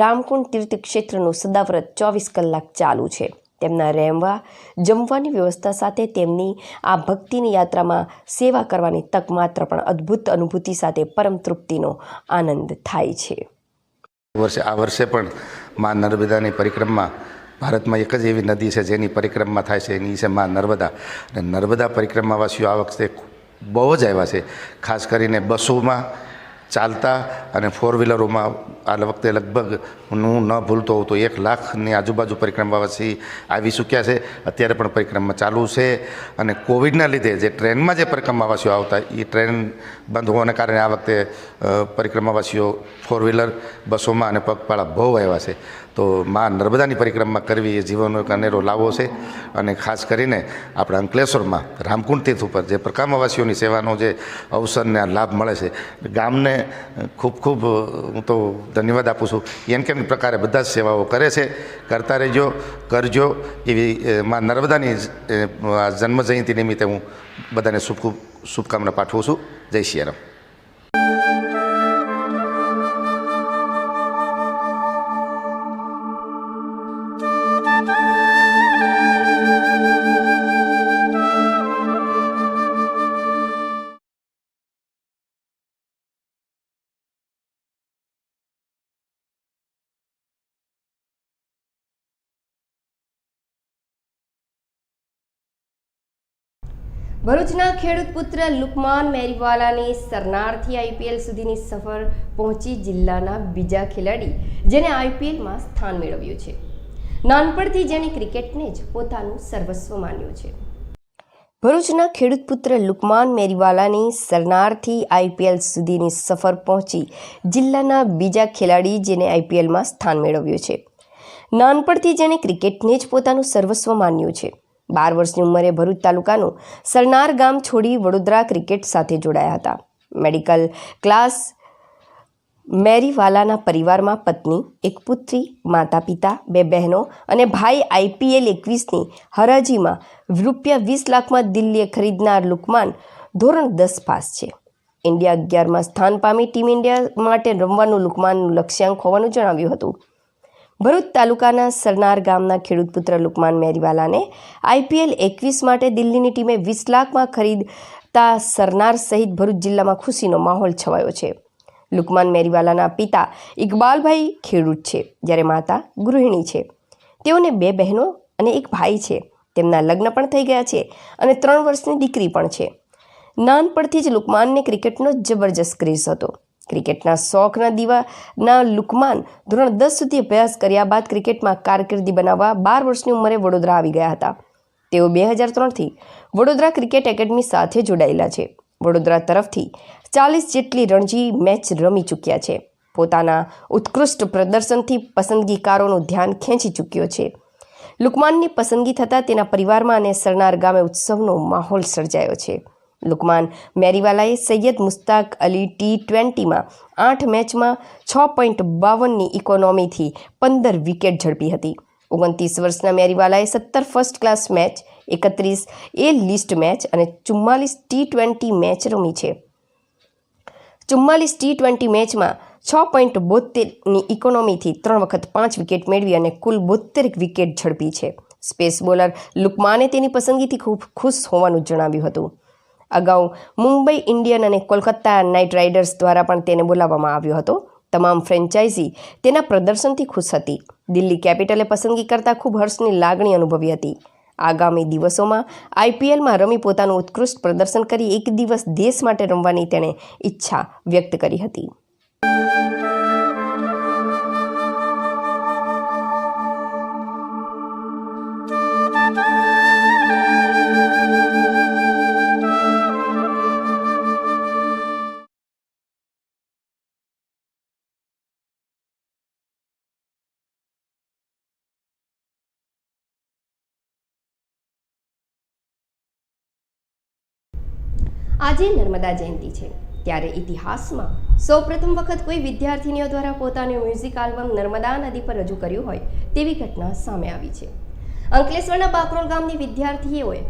[SPEAKER 1] રામકુંડ તીર્થ ક્ષેત્રનું સદાવ્રત 24 કલાક ચાલુ છે. તેમના રહેવા જમવાની વ્યવસ્થા સાથે તેમની આ ભક્તિની યાત્રામાં સેવા કરવાની તક માત્ર પણ અદ્ભુત અનુભૂતિ સાથે પરમ તૃપ્તિનો આનંદ થાય છે.
[SPEAKER 7] આ વર્ષે પણ મા નર્મદાની પરિક્રમા ભારતમાં એક જ એવી નદી છે જેની પરિક્રમા થાય છે, એની છે મા નર્મદા. અને નર્મદા પરિક્રમાવાસીઓ આ વખતે બહુ જ આવ્યા છે, ખાસ કરીને બસોમાં, ચાલતા અને 4-વ્હીલરોમાં. આ વખતે લગભગ હું ન ભૂલતો હોઉં તો 1 લાખની આજુબાજુ પરિક્રમાવાસી આવી ચૂક્યા છે. અત્યારે પણ પરિક્રમા ચાલુ છે અને કોવિડના લીધે જે ટ્રેનમાં જે પરિક્રમાવાસીઓ આવતા એ ટ્રેન બંધ હોવાને કારણે આ વખતે પરિક્રમાવાસીઓ 4-વ્હીલર, બસોમાં અને પગપાળા બહુ આવ્યા છે. તો મા નર્મદાની પરિક્રમા કરવી એ જીવનનો એક અનેરો લાવો છે. અને ખાસ કરીને આપણા અંકલેશ્વરમાં રામકુંડ તીર્થ ઉપર જે પરિક્રમાવાસીઓની સેવાનો જે અવસરને લાભ મળે છે, ગામને ખૂબ ખૂબ હું તો ધન્યવાદ આપું છું. એમ કેમ પ્રકારે બધા જ સેવાઓ કરે છે, કરતા રહેજો, કરજો એવી મા નર્મદાની જન્મજયંતિ નિમિત્તે હું બધાને શુભકામના પાઠવું છું. જય સિયારામ.
[SPEAKER 1] ભરૂચના ખેડૂત પુત્ર લુકમાન મેરીવાલાની સરનારથી આઈપીએલ સુધીની સફર પહોંચી જિલ્લાના બીજા ખેલાડી જેને આઈપીએલમાં સ્થાન મેળવ્યું છે. નાનપણથી જેણે ક્રિકેટને જ પોતાનું સર્વસ્વ માન્યું છે. ભરૂચના ખેડૂત પુત્ર લુકમાન મેરીવાલાની સરનારથી આઈપીએલ સુધીની સફર પહોંચી જિલ્લાના બીજા ખેલાડી જેને આઈપીએલમાં સ્થાન મેળવ્યું છે. નાનપણથી જેણે ક્રિકેટને જ પોતાનું સર્વસ્વ માન્યું છે. 12 વર્ષની ઉંમરે ભરૂચ તાલુકાનું સરનાર ગામ છોડી વડોદરા ક્રિકેટ સાથે જોડાયા હતા. મેડિકલ ક્લાસ મેરીવાલાના પરિવારમાં પત્ની, એક પુત્રી, માતા પિતા, 2 બહેનો અને ભાઈ. આઈપીએલ 21ની હરાજીમાં ₹20 લાખમાં દિલ્હીએ ખરીદનાર લુકમાન ધોરણ 10 પાસ છે. ઇન્ડિયા 11માં સ્થાન પામી ટીમ ઇન્ડિયા માટે રમવાનું લુકમાનનું લક્ષ્યાંક હોવાનું જણાવ્યું હતું. ભરૂચ તાલુકાના સરનાર ગામના ખેડૂત પુત્ર લુકમાન મેરીવાલાને આઈપીએલ 21 માટે દિલ્હીની ટીમે 20 લાખમાં ખરીદતા સરનાર સહિત ભરૂચ જિલ્લામાં ખુશીનો માહોલ છવાયો છે. લુકમાન મેરીવાલાના પિતા ઇકબાલભાઈ ખેડૂત છે, જ્યારે માતા ગૃહિણી છે. તેઓને 2 બહેનો અને 1 ભાઈ છે. તેમના લગ્ન પણ થઈ ગયા છે અને 3 વર્ષની દીકરી પણ છે. નાનપણથી જ લુકમાનને ક્રિકેટનો જબરજસ્ત ક્રેઝ હતો. ક્રિકેટના શોખના દીવાના લુકમાન ધોરણ 10 સુધી અભ્યાસ કર્યા બાદ ક્રિકેટમાં કારકિર્દી બનાવવા 12 વર્ષની ઉંમરે વડોદરા આવી ગયા હતા. તેઓ 2003થી વડોદરા ક્રિકેટ એકેડમી સાથે જોડાયેલા છે. વડોદરા તરફથી 40 જેટલી રણજી મેચ રમી ચૂક્યા છે. પોતાના ઉત્કૃષ્ટ પ્રદર્શનથી પસંદગીકારોનું ધ્યાન ખેંચી ચૂક્યો છે. લુકમાનની પસંદગી થતાં તેના પરિવારમાં અને સરનાર ગામે ઉત્સવનો માહોલ સર્જાયો છે. લુકમાન મેરીવાલાએ સૈયદ મુસ્તાક અલી T20માં 8 મેચમાં 6.52ની ઇકોનોમીથી 15 વિકેટ ઝડપી હતી. 29 વર્ષના મેરીવાલાએ 17 ફર્સ્ટ ક્લાસ મેચ, 31 એ લિસ્ટ મેચ અને 44 T20 મેચ રમી છે. 44 T20 મેચમાં 6.72ની ઇકોનોમીથી 3 વખત 5 વિકેટ મેળવી અને કુલ 72 વિકેટ ઝડપી છે. સ્પેસ બોલર લુકમાને તેની પસંદગીથી ખૂબ ખુશ હોવાનું જણાવ્યું હતું. અગાઉ મુંબઈ ઇન્ડિયન અને કોલકાતા નાઇટ રાઇડર્સ દ્વારા પણ તેને બોલાવવામાં આવ્યો હતો. તમામ ફ્રેન્ચાઇઝી તેના પ્રદર્શનથી ખુશ હતી. દિલ્હી કેપિટલે પસંદગી કરતાં ખૂબ હર્ષની લાગણી અનુભવી હતી. આગામી દિવસોમાં આઈપીએલમાં રમી પોતાનું ઉત્કૃષ્ટ પ્રદર્શન કરી એક દિવસ દેશ માટે રમવાની તેણે ઈચ્છા વ્યક્ત કરી હતી. આજે નર્મદા જયંતિ છે, ત્યારે ઇતિહાસમાં સૌપ્રથમ વખત કોઈ વિદ્યાર્થીનીઓ દ્વારા પોતાનું મ્યુઝિક આલ્બમ નર્મદા નદી પર રજૂ કર્યું હોય તેવી ઘટના સામે આવી છે. અંકલેશ્વરના બાકરોલ ગામની વિદ્યાર્થીઓએ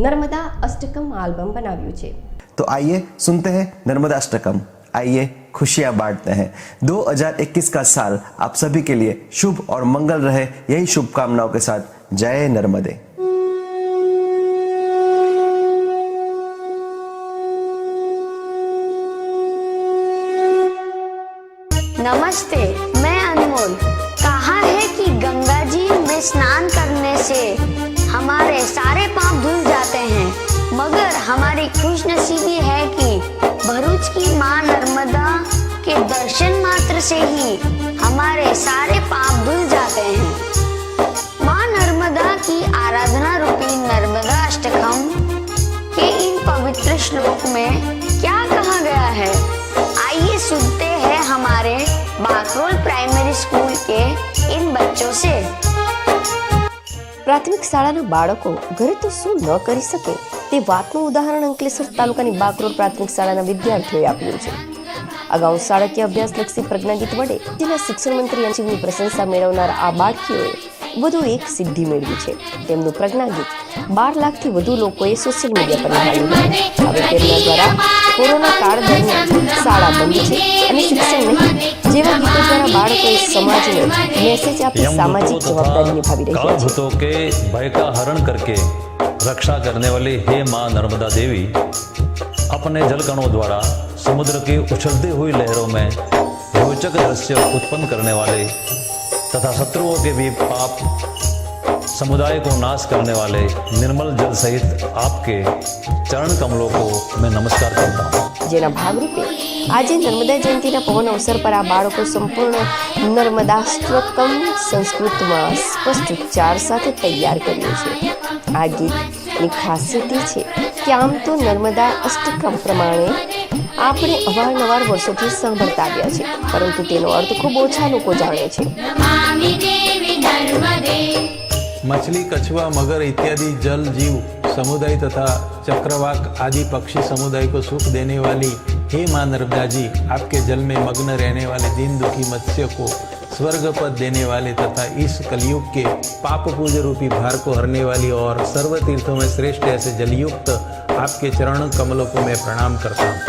[SPEAKER 1] નર્મદા અષ્ટકમ આલ્બમ બનાવ્યું છે.
[SPEAKER 8] तो आइए सुनते हैं नर्मदा अष्टकम, आइए खुशियां बांटते हैं. 2021 का साल आप सभी के लिए शुभ और मंगल रहे, यही शुभकामनाओं के साथ जय नर्मदे.
[SPEAKER 9] नमस्ते, मैं अनमोल. कहा है कि गंगा जी में स्नान करने से हमारे सारे पाप धुल जाते हैं, मगर हमारी खुशनसीबी है कि भरूच की माँ नर्मदा के दर्शन मात्र से ही हमारे सारे पाप धुल जाते हैं. माँ नर्मदा की आराधना रूपी नर्मदा अष्टकम के इन पवित्र श्लोक में क्या कहा गया है, आइए सुनते हैं हमारे बाकरोल प्राइमरी स्कूल के इन बच्चों से.
[SPEAKER 1] પ્રાથમિક શાળાના બાળકો ઘરે તો શું ન કરી શકે તે વાતનું ઉદાહરણ અંકલેશ્વર તાલુકાની બાકરોલ પ્રાથમિક શાળાના વિદ્યાર્થીઓએ આપ્યું છે. અગાઉ શાળાકીય અભ્યાસલક્ષી પ્રજ્ઞાગીત વડે જિલ્લા શિક્ષણ મંત્રી અંશીની પ્રશંસા મેળવનાર આ બાળકીઓએ વધુ એક સિદ્ધિ મેળવી છે. તેમનું પ્રજ્ઞાગીત 12 લાખથી વધુ લોકોએ સોશિયલ મીડિયા પર નિહાળ્યું હતું. હવે તેમના દ્વારા કોરોના કાળ દરમિયાન શાળા બંધ છે અને શિક્ષણ નહીં જેવા ગીતો દ્વારા બાળકોએ સમાજને મેસેજ આપી સામાજિક જવાબદારી નિભાવી રહ્યા છે.
[SPEAKER 10] भूतों के भय का हरण करके रक्षा करने वाली हे माँ नर्मदा देवी अपने जलकणों द्वारा समुद्र की उछलती हुई लहरों में रोचक दृश्य उत्पन्न करने वाले तथा शत्रुओं के भी पाप समुदाय को नाश करने वाले निर्मल जल सहित आपके चरण कमलों को मैं नमस्कार करता हूँ.
[SPEAKER 1] જેના ભાગરૂપે આજે નર્મદા જયંતિના પવન અવસર પર આ બાળકો સંપૂર્ણ નર્મદા અષ્ટકમ સંસ્કૃતમાં સ્પષ્ટ ઉચ્ચાર સાથે તૈયાર કર્યું છે. આ ગીતની ખાસિયત એ છે કે આમ તો નર્મદા અષ્ટકમ પ્રમાણે આપણે અવારનવાર વર્ષોથી સાંભળતા આવ્યા છે, પરંતુ તેનો અર્થ ખૂબ ઓછા લોકો જાણે છે.
[SPEAKER 11] मछली, कछुआ, मगर इत्यादि जल जीव समुदाय तथा चक्रवाक आदि पक्षी समुदाय को सुख देने वाली हे माँ नर्मदा जी, आपके जल में मग्न रहने वाले दीन दुखी मत्स्य को स्वर्ग पद देने वाले तथा इस कलयुग के पाप पूज रूपी भार को हरने वाली और सर्व तीर्थों में श्रेष्ठ ऐसे जलयुक्त आपके चरण कमलों को मैं प्रणाम करता हूँ.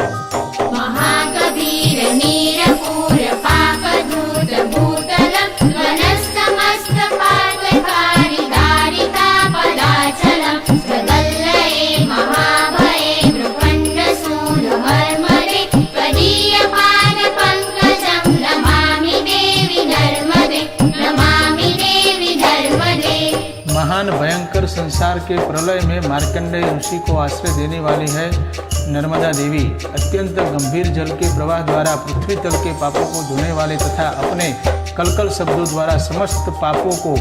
[SPEAKER 11] महान भयंकर संसार के प्रलय में मार्कंडेय ऋषि को आश्रय देने वाली है नर्मदा देवी. अत्यंत गंभीर जल के प्रवाह द्वारा पृथ्वी तल के पापों को धोने वाले तथा अपने कलकल शब्दों द्वारा समस्त पापों को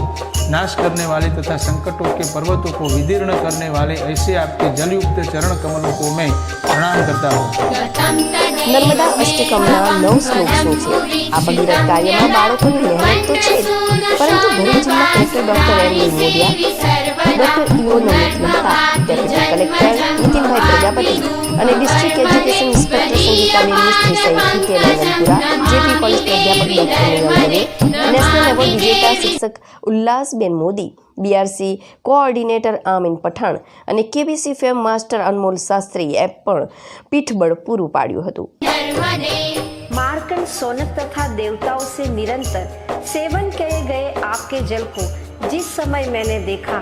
[SPEAKER 11] नाश करने वाले तथा संकटों के पर्वतों को विदीर्ण करने वाले ऐसे आपके जलयुक्त चरण कमलों को मैं प्रणाम करता हूँ.
[SPEAKER 1] નર્મદા અષ્ટકમના 9 શ્લોક શું છે? આ ભગીરથ કાર્યમાં બાળકોની મહેનત તો છે જ, પરંતુ ભરૂચ જિલ્લા collector doctor M D. Modia, doctor EO Namit Mehta, deputy collector Nitinbhai Prajapati અને district education inspector Sangitaben Mistry સહિત હિતેન આનંદપુરા, જેપી કોલેજ પ્રાધ્યાપક doctor Niyal Dave, national award વિજેતા શિક્ષક ઉલ્લાસબેન મોદી, બીઆરસી કોઓર્ડિનેટર આમીન પઠાણ અને કેબીસી ફેમ માસ્ટર અનમોલ શાસ્ત્રીએ પણ પીઠબળ પૂરું પાડ્યું હતું.
[SPEAKER 9] मार्कंड सोनक तथा देवताओं से निरंतर सेवन किए गए आपके जल को जिस समय मैंने देखा,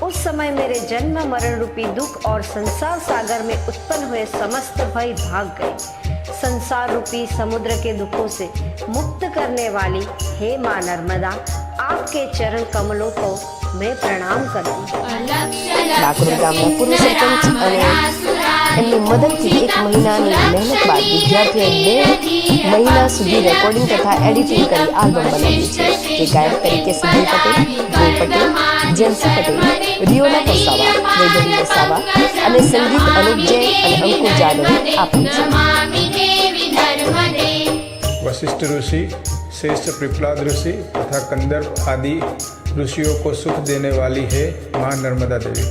[SPEAKER 9] उस समय मेरे जन्म मरण रूपी दुख और संसार सागर में उत्पन्न हुए समस्त भय भाग गए. संसार रूपी समुद्र के दुखों से मुक्त करने वाली हे माँ नर्मदा, आपके चरण कमलों को मैं प्रणाम करती हूँ.
[SPEAKER 1] બાકરોલ ગામના પૂર્વ સરપંચ અને એમની મદદથી 1 મહિનાની મહેનત બાદ વિદ્યાર્થીઓએ 2 મહિના સુધી રેકોર્ડિંગ તથા એડિટિંગ કરી આલ્બમ બનાવ્યું છે. જે ગાયક તરીકે સિદ્ધિ પટેલ, ધ્રુવ પટેલ, જેન્સી પટેલ, રિયોના વસાવા, વૈભવી વસાવા અને સંગીત અનુપ જૈન અને અંકુર જાદવે આપ્યું છે.
[SPEAKER 11] वशिष्ठ ऋषि, श्रेष्ठ पिपलाद ऋषि तथा कंदर्प आदि ऋषियों को सुख देने वाली है माँ नर्मदा देवी.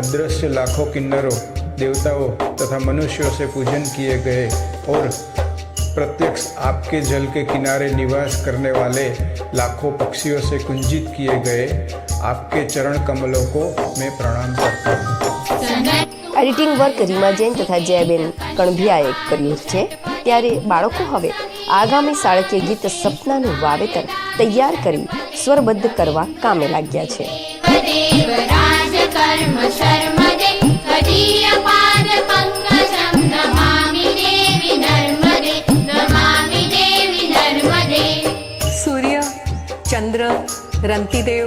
[SPEAKER 11] अदृश्य लाखों किन्नरों देवताओं तथा मनुष्यों से पूजन किए गए और प्रत्यक्ष आपके जल के किनारे निवास करने वाले लाखों पक्षियों से कुंजित किए गए आपके चरण कमलों को मैं प्रणाम करता हूँ।
[SPEAKER 1] એડિટિંગ વર્ક રીમા જૈન તથા જયાબેન કણભિયાએ કર્યું છે। ત્યારે બાળકો હવે આગામી શાળકીય ગીત સપનાનું વાવેતર તૈયાર કરી સ્વરબદ્ધ કરવા કામે લાગ્યા છે।
[SPEAKER 12] सूर्य, चंद्र, रंतिदेव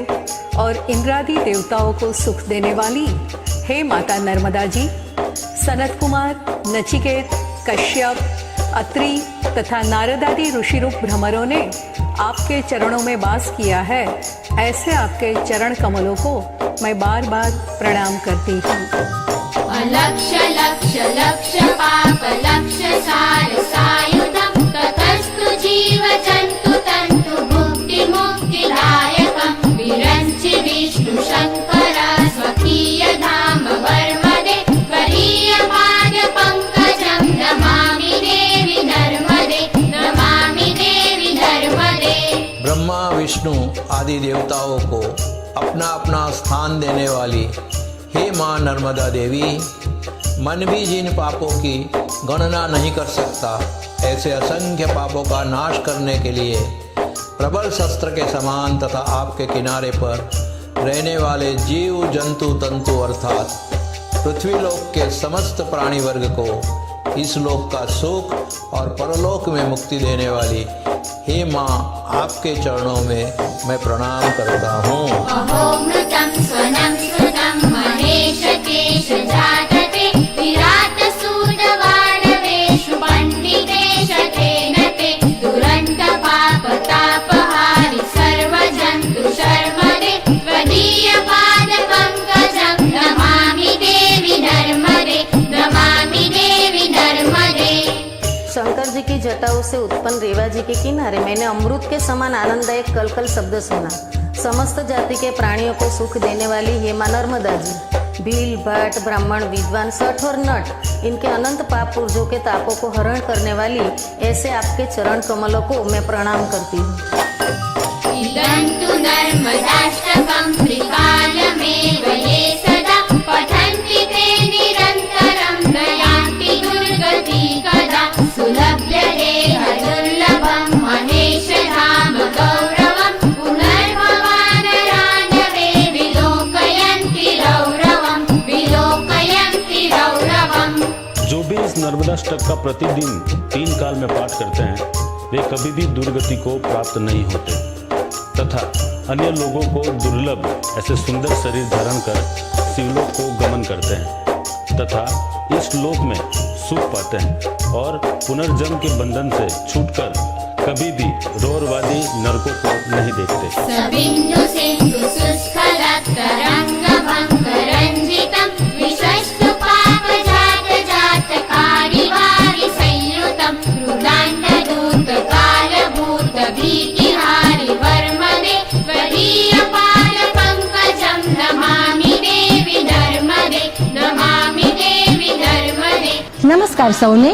[SPEAKER 12] और इंद्रादि देवताओं को सुख देने वाली हे माता नर्मदा जी, सनत कुमार, नचिकेत, कश्यप, अत्रि तथा नारदादि ऋषिरूप भ्रमरों ने आपके चरणों में वास किया है। ऐसे आपके चरण कमलों को मैं बार बार प्रणाम करती हूँ।
[SPEAKER 13] अलक्ष्य लक्ष्य लक्ष्य पाप लक्ष्य सार सायुधम ततस्तु जीव जंतु तंतु मुक्ति मुक्तिदायकं विरंचि विष्णु शंकर स्वकीय धाम वर्मदे वरीय पाद पंकजं नमामि देवी नर्मदे नमामि देवी नर्मदे।
[SPEAKER 11] ब्रह्मा विष्णु आदि देवताओं को अपना अपना स्थान देने वाली हे माँ नर्मदा देवी, मन भी जिन पापों की गणना नहीं कर सकता, ऐसे असंख्य पापों का नाश करने के लिए प्रबल शस्त्र के समान तथा आपके किनारे पर रहने वाले जीव जंतु तंतु अर्थात पृथ्वीलोक के समस्त प्राणी वर्ग को इस लोक का सुख और परलोक में मुक्ति देने वाली हे माँ आपके चरणों में मैं प्रणाम करता हूँ।
[SPEAKER 13] अहोमृतं स्वनं सुतं महेश केश जातते विराट सूडवाडवेषु पंडितेश तेनते दुरंत पाप तापहारि सर्वजन्तु शर्मदे त्वदीय पाद पंकजं नमामि देवी नर्मदे नमामि देवी नर्मदे।
[SPEAKER 14] शंकर जी की जटाओं से उत्पन्न रेवा जी के किनारे मैंने अमृत के समान आनंददायक कलकल शब्द सुना। समस्त जाति के प्राणियों को सुख देने वाली हे मां नर्मदा जी, भील भाट ब्राह्मण विद्वान सठ और नट इनके अनंत पाप पुर्जों के तापों को हरण करने वाली ऐसे आपके चरण कमलों को मैं प्रणाम करती हूँ।
[SPEAKER 13] इदन्तु नर्मदाष्टकं त्रिकालमेव ये सदा पठन्ति ते निरन्तरं नयान्ति दुर्गति कदा सुलभ्य देह दुर्लभं महेश धाम गौरवं पुनर्भवानरानवे विलोकयन्ति रौरवं विलोकयन्ति रौरवं।
[SPEAKER 10] जो भी इस नर्मदाष्टक का प्रतिदिन 3 काल में पाठ करते हैं वे कभी भी दुर्गति को प्राप्त नहीं होते तथा अन्य लोगों को दुर्लभ ऐसे सुंदर शरीर धारण कर शिवलोक को गमन करते हैं तथा इस लोक में सुख पाते हैं और पुनर्जन्म के बंधन से छूटकर कभी भी रौरवादी नरकों को नहीं देखते।
[SPEAKER 13] सबिंदु सिंधु सुस्खलत्तरंगभंगरंजितं विशस्तु पाप जात जात कारिवारि संयुतं रुदान्नदूत कालभूत भीतिहारि वर्मदे त्वदीय पाद पंकजं नमामि देवी नर्मदे नमामि देवी नर्मदे।
[SPEAKER 15] નમસ્કાર સૌને।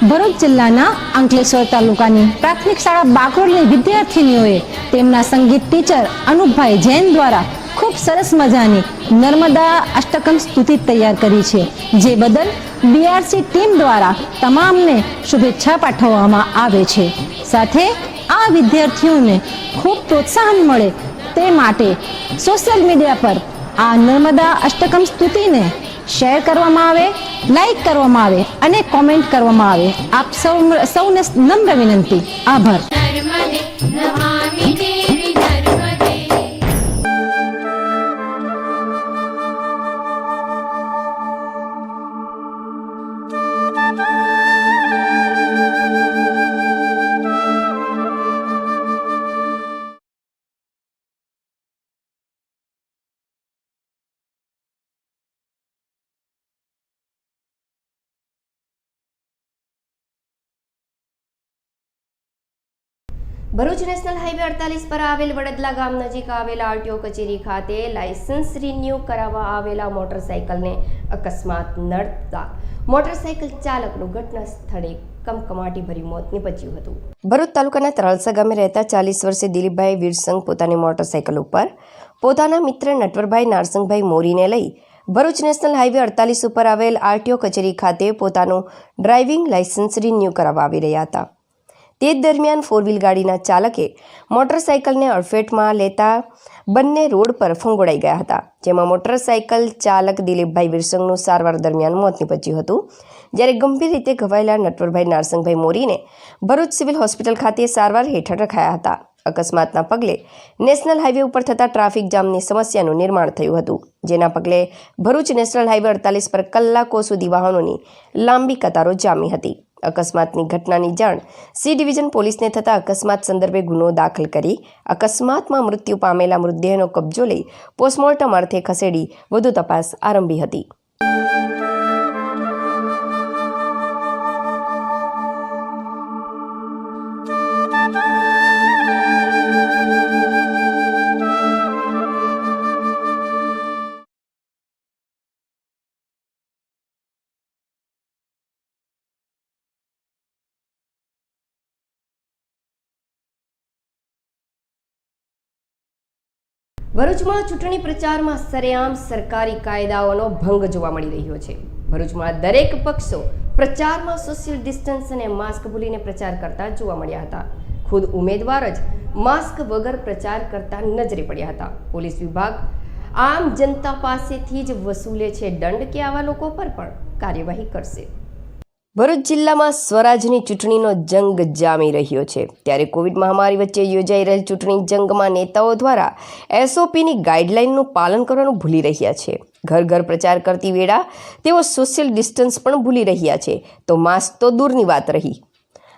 [SPEAKER 15] ભરૂચ જિલ્લાના અંકલેશ્વર તાલુકાની પ્રાથમિક શાળા બાકરોલની વિદ્યાર્થીનીઓએ તેમના સંગીત ટીચર અનુપભાઈ જૈન દ્વારા ખૂબ સરસ મજાની નર્મદા અષ્ટકમ સ્તુતિ તૈયાર કરી છે, જે બદલ બીઆરસી ટીમ દ્વારા તમામને શુભેચ્છા પાઠવવામાં આવે છે। સાથે આ વિદ્યાર્થીઓને ખૂબ પ્રોત્સાહન મળે તે માટે સોશિયલ મીડિયા પર આ નર્મદા અષ્ટકમ સ્તુતિને शेयर કરવામાં આવે, લાઈક કરવામાં આવે અને કોમેન્ટ કરવામાં આવે। આપ સૌને નમ્ર વિનંતી। આભાર।
[SPEAKER 13] नर्मदे नमामि देवी नर्मदे।
[SPEAKER 1] ભરૂચ નેશનલ હાઈવે 48 પર આવેલ વડદલા ગામ નજીક આવેલા આરટીઓ કચેરી ખાતે લાયસન્સ રિન્યૂ કરાવવા આવેલા મોટરસાઇકલને અકસ્માત નડતા મોટરસાઇકલ ચાલકનું ઘટના સ્થળે કમકમાટી મોત નીપજ્યું હતું. ભરૂચ તાલુકાના ત્રાલસા ગામે રહેતા 40 વર્ષીય દિલીપભાઈ વીરસંગ પોતાની મોટરસાઇકલ ઉપર પોતાના મિત્ર નટવરભાઈ નારસંગભાઈ મોરીને લઈ ભરૂચ નેશનલ હાઈવે 48 ઉપર આવેલ આરટીઓ કચેરી ખાતે પોતાનું ડ્રાઇવિંગ લાયસન્સ રિન્યૂ કરાવવા આવી રહ્યા હતા. તે દરમિયાન 4 વ્હીલ ગાડીના ચાલકે મોટરસાઇકલને અડફેટમાં લેતા બંને રોડ પર ફંગોળાઈ ગયા હતા, જેમાં મોટરસાઇકલ ચાલક દિલીપભાઈ વીરસંગનું સારવાર દરમિયાન મોત નીપજ્યું હતું, જ્યારે ગંભીર રીતે ઘવાયેલા નટવરભાઈ નારસંગભાઈ મોરીને ભરૂચ સિવિલ હોસ્પિટલ ખાતે સારવાર હેઠળ રખાયા હતા. અકસ્માતના પગલે નેશનલ હાઈવે ઉપર થતા ટ્રાફિક જામની સમસ્યાનું નિર્માણ થયું હતું, જેના પગલે ભરૂચ નેશનલ હાઈવે 48 પર કલાકો સુધી વાહનોની લાંબી કતારો જામી હતી. અકસ્માતની ઘટનાની જાણ સી ડિવિઝન પોલીસને થતાં અકસ્માત સંદર્ભે ગુનો દાખલ કરી અકસ્માતમાં મૃત્યુ પામેલા મૃતદેહનો કબજો લઈ પોસ્ટમોર્ટમ અર્થે ખસેડી વધુ તપાસ આરંભી હતી. ભરૂચમાં ચૂંટણી પ્રચારમાં સરેઆમ સરકારી કાયદાઓનો ભંગ જોવા મળી રહ્યો છે. ભરૂચમાં દરેક પક્ષો પ્રચારમાં સોશિયલ ડિસ્ટન્સ અને માસ્ક ભૂલીને પ્રચાર કરતા જોવા મળ્યા હતા. ખુદ ઉમેદવાર જ માસ્ક વગર પ્રચાર કરતા નજરે પડ્યા હતા. પોલીસ વિભાગ આમ જનતા પાસેથી જ વસૂલે છે દંડ કે આવા લોકો પર પણ કાર્યવાહી કરશે? ભરૂચ જિલ્લામાં સ્વરાજની ચૂંટણીનો જંગ જામી રહ્યો છે, ત્યારે કોવિડ મહામારી વચ્ચે યોજાઈ રહેલ ચૂંટણી જંગમાં નેતાઓ દ્વારા એસઓપીની ગાઈડલાઇનનું પાલન કરવાનું ભૂલી રહ્યા છે. ઘર ઘર પ્રચાર કરતી વેળા તેઓ સોશિયલ ડિસ્ટન્સ પણ ભૂલી રહ્યા છે, તો માસ્ક તો દૂરની વાત રહી.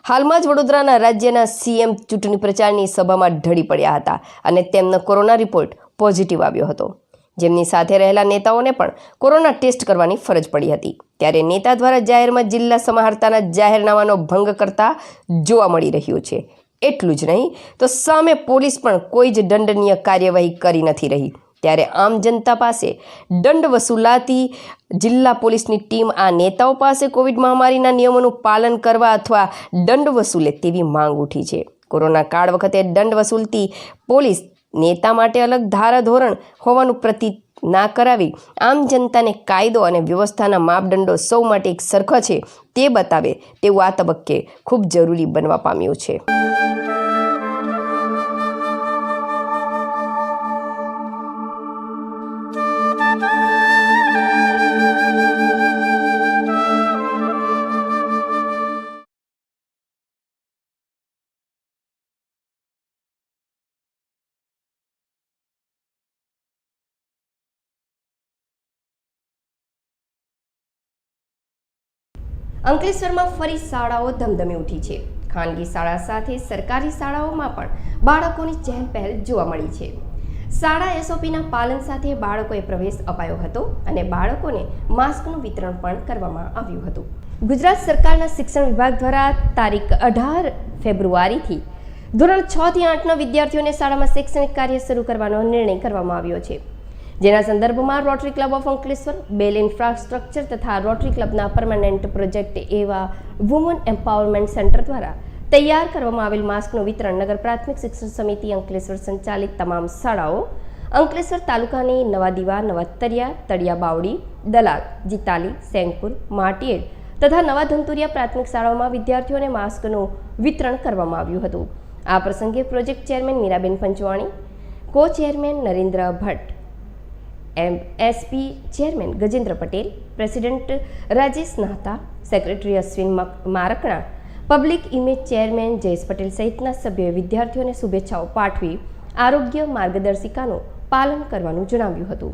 [SPEAKER 1] હાલમાં જ વડોદરાના રાજ્યના સીએમ ચૂંટણી પ્રચારની સભામાં ઢળી પડ્યા હતા અને તેમનો કોરોના રિપોર્ટ પોઝિટિવ આવ્યો હતો, જેમની સાથે રહેલા નેતાઓને પણ કોરોના ટેસ્ટ કરવાની ફરજ પડી હતી. ત્યારે નેતા દ્વારા જાહેરમાં જિલ્લા સમાહર્તાના જાહેરનામાનો ભંગ કરતા જોવા મળી રહ્યું છે. એટલું જ નહીં તો સામે પોલીસ પણ કોઈ જ દંડનીય કાર્યવાહી કરી નથી રહી. ત્યારે આમ જનતા પાસે દંડ વસૂલાતી જિલ્લા પોલીસની ટીમ આ નેતાઓ પાસે કોવિડ મહામારીના નિયમોનું પાલન કરવા અથવા દંડ વસૂલે તેવી માંગ ઉઠી છે. કોરોના કાળ વખતે દંડ વસૂલતી પોલીસ નેતા માટે અલગ ધારાધોરણ હોવાનું પ્રતીત ના કરાવી આમ જનતાને કાયદો અને વ્યવસ્થાના માપદંડો સૌ માટે એક સરખા છે તે બતાવે તેવું આ તબક્કે ખૂબ જરૂરી બનવા પામ્યું છે. અંકલેશ્વરમાં ફરી શાળાઓ ધમધમી ઉઠી છે. ખાનગી શાળા સાથે સરકારી શાળાઓમાં પણ બાળકોની ચહેલ પહેલ જોવા મળી છે. શાળા એસઓપીના પાલન સાથે બાળકોએ પ્રવેશ અપાયો હતો અને બાળકોને માસ્કનું વિતરણ પણ કરવામાં આવ્યું હતું. ગુજરાત સરકારના શિક્ષણ વિભાગ દ્વારા તારીખ 18 ફેબ્રુઆરીથી ધોરણ 6 થી 8ના વિદ્યાર્થીઓને શાળામાં શૈક્ષણિક કાર્ય શરૂ કરવાનો નિર્ણય કરવામાં આવ્યો છે, જેના સંદર્ભમાં rotary club of Ankleshwar, bell infrastructure તથા રોટરી ક્લબના પરમાનન્ટ પ્રોજેક્ટ એવા વુમન એમ્પાવરમેન્ટ સેન્ટર દ્વારા તૈયાર કરવામાં આવેલ માસ્કનું વિતરણ નગર પ્રાથમિક શિક્ષણ સમિતિ અંકલેશ્વર સંચાલિત તમામ શાળાઓ અંકલેશ્વર તાલુકાની નવાદીવા, નવાતરિયા, તળિયા બાવડી, દલાલ, જીતાલી, સેંગપુર, માટીએડ તથા નવા ધંતુરિયા પ્રાથમિક શાળાઓમાં વિદ્યાર્થીઓને માસ્કનું વિતરણ કરવામાં આવ્યું હતું. આ પ્રસંગે project chairman Miraben Panchwani, co chairman Narendra Bhatt, MSP chairman Gajendra Patel, president Rajesh Nahata, secretary Ashwin Markana, public image chairman Jayesh Patel સહિતના સભ્યોએ વિદ્યાર્થીઓને શુભેચ્છાઓ પાઠવી આરોગ્ય માર્ગદર્શિકાનું પાલન કરવાનું જણાવ્યું હતું.